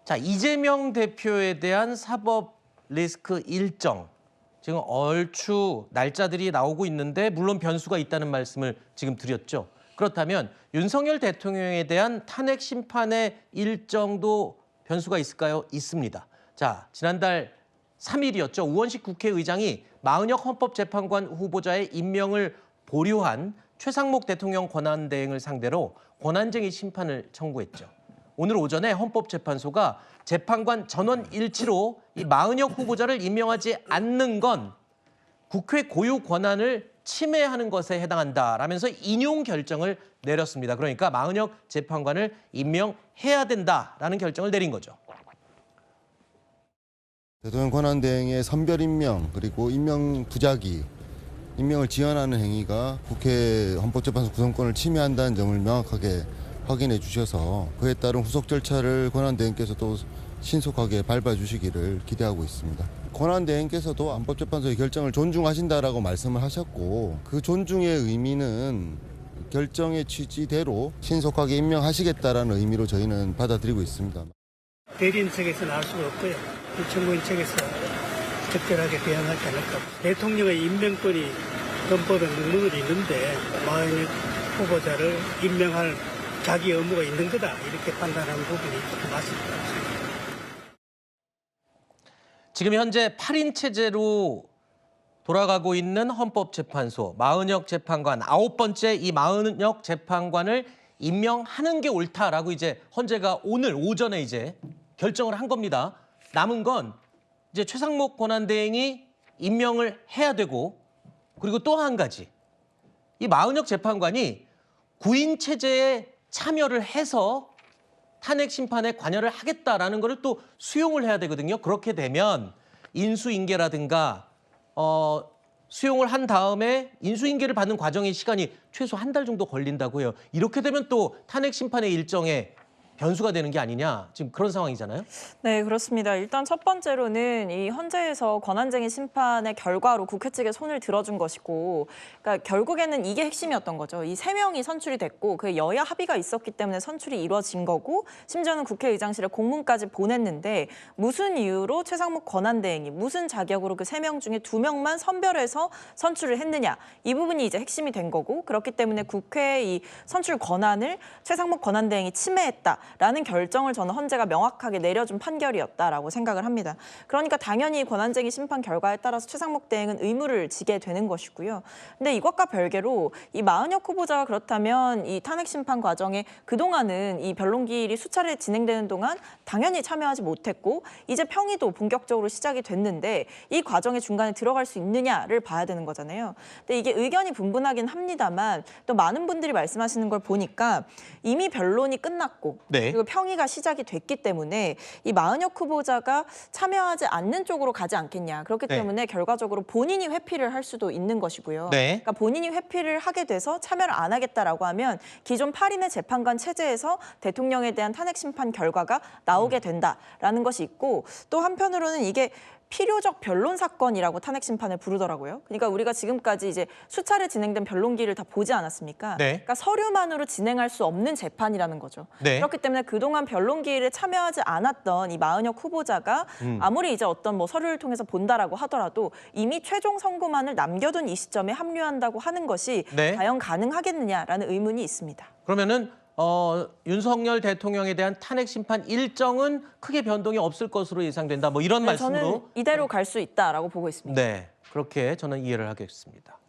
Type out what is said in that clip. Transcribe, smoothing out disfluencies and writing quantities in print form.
자, 이재명 대표에 대한 사법 리스크 일정. 지금 얼추 날짜들이 나오고 있는데 물론 변수가 있다는 말씀을 지금 드렸죠. 그렇다면 윤석열 대통령에 대한 탄핵 심판의 일정도 변수가 있을까요? 있습니다. 자, 지난달 3일이었죠. 우원식 국회의장이 마은혁 헌법재판관 후보자의 임명을 보류한 최상목 대통령 권한대행을 상대로 권한쟁의 심판을 청구했죠. 오늘 오전에 헌법재판소가 재판관 전원 일치로 이 마은혁 후보자를 임명하지 않는 건 국회 고유 권한을 침해하는 것에 해당한다라면서 인용 결정을 내렸습니다. 그러니까 마은혁 재판관을 임명해야 된다라는 결정을 내린 거죠. 대통령 권한대행의 선별 임명 그리고 임명 부작위, 임명을 지연하는 행위가 국회 헌법재판소 구성권을 침해한다는 점을 명확하게 확인해 주셔서 그에 따른 후속 절차를 권한대행께서도 신속하게 밟아주시기를 기대하고 있습니다. 권한대행께서도 헌법재판소의 결정을 존중하신다라고 말씀을 하셨고 그 존중의 의미는 결정의 취지대로 신속하게 임명하시겠다라는 의미로 저희는 받아들이고 있습니다. 대리인 측에서 나올 수가 없고요. 청구인 측에서 적절하게 대응하지 않을까. 대통령의 임명권이 헌법에 명문으로 있는데 마은혁 후보자를 임명할 자기 의무가 있는 거다 이렇게 판단하는 부분이 맞을 것 같습니다. 지금 현재 8인 체제로 돌아가고 있는 헌법재판소 마은혁 재판관 9번째 이 마은혁 재판관을 임명하는 게 옳다라고 이제 헌재가 오늘 오전에 이제 결정을 한 겁니다. 남은 건 이제 최상목 권한대행이 임명을 해야 되고 그리고 또 한 가지 이 마은혁 재판관이 9인 체제에 참여를 해서 탄핵 심판에 관여를 하겠다라는 거를 또 수용을 해야 되거든요. 그렇게 되면 인수인계라든가 수용을 한 다음에 인수인계를 받는 과정의 시간이 최소 한 달 정도 걸린다고 해요. 이렇게 되면 또 탄핵 심판의 일정에 변수가 되는 게 아니냐, 지금 그런 상황이잖아요. 네, 그렇습니다. 일단 첫 번째로는 이 헌재에서 권한쟁의 심판의 결과로 국회 측에 손을 들어준 것이고, 그러니까 결국에는 이게 핵심이었던 거죠. 이 3명이 선출이 됐고 그 여야 합의가 있었기 때문에 선출이 이루어진 거고, 심지어는 국회의장실에 공문까지 보냈는데 무슨 이유로 최상목 권한대행이 무슨 자격으로 그 3명 중에 2명만 선별해서 선출을 했느냐, 이 부분이 이제 핵심이 된 거고, 그렇기 때문에 국회의 이 선출 권한을 최상목 권한대행이 침해했다. 라는 결정을 저는 헌재가 명확하게 내려준 판결이었다라고 생각을 합니다. 그러니까 당연히 권한쟁의 심판 결과에 따라서 최상목 대행은 의무를 지게 되는 것이고요. 근데 이것과 별개로 이 마은혁 후보자가 그렇다면 이 탄핵 심판 과정에 그동안은 이 변론기일이 수차례 진행되는 동안 당연히 참여하지 못했고 이제 평의도 본격적으로 시작이 됐는데 이 과정의 중간에 들어갈 수 있느냐를 봐야 되는 거잖아요. 근데 이게 의견이 분분하긴 합니다만 또 많은 분들이 말씀하시는 걸 보니까 이미 변론이 끝났고 네. 그리고 평의가 시작이 됐기 때문에 이 마은혁 후보자가 참여하지 않는 쪽으로 가지 않겠냐. 그렇기 때문에 결과적으로 본인이 회피를 할 수도 있는 것이고요. 네. 그러니까 본인이 회피를 하게 돼서 참여를 안 하겠다라고 하면 기존 8인의 재판관 체제에서 대통령에 대한 탄핵 심판 결과가 나오게 된다라는 것이 있고, 또 한편으로는 이게 필요적 변론 사건이라고 탄핵 심판을 부르더라고요. 그러니까 우리가 지금까지 이제 수차례 진행된 변론기를 다 보지 않았습니까? 네. 그러니까 서류만으로 진행할 수 없는 재판이라는 거죠. 네. 그렇기 때문에 그동안 변론기일에 참여하지 않았던 이 마은혁 후보자가 아무리 이제 어떤 뭐 서류를 통해서 본다라고 하더라도 이미 최종 선고만을 남겨둔 이 시점에 합류한다고 하는 것이 네. 과연 가능하겠느냐라는 의문이 있습니다. 그러면은 윤석열 대통령에 대한 탄핵 심판 일정은 크게 변동이 없을 것으로 예상된다. 뭐 이런 말씀으로. 저는 이대로 갈 수 있다라고 보고 있습니다. 네, 그렇게 저는 이해를 하겠습니다.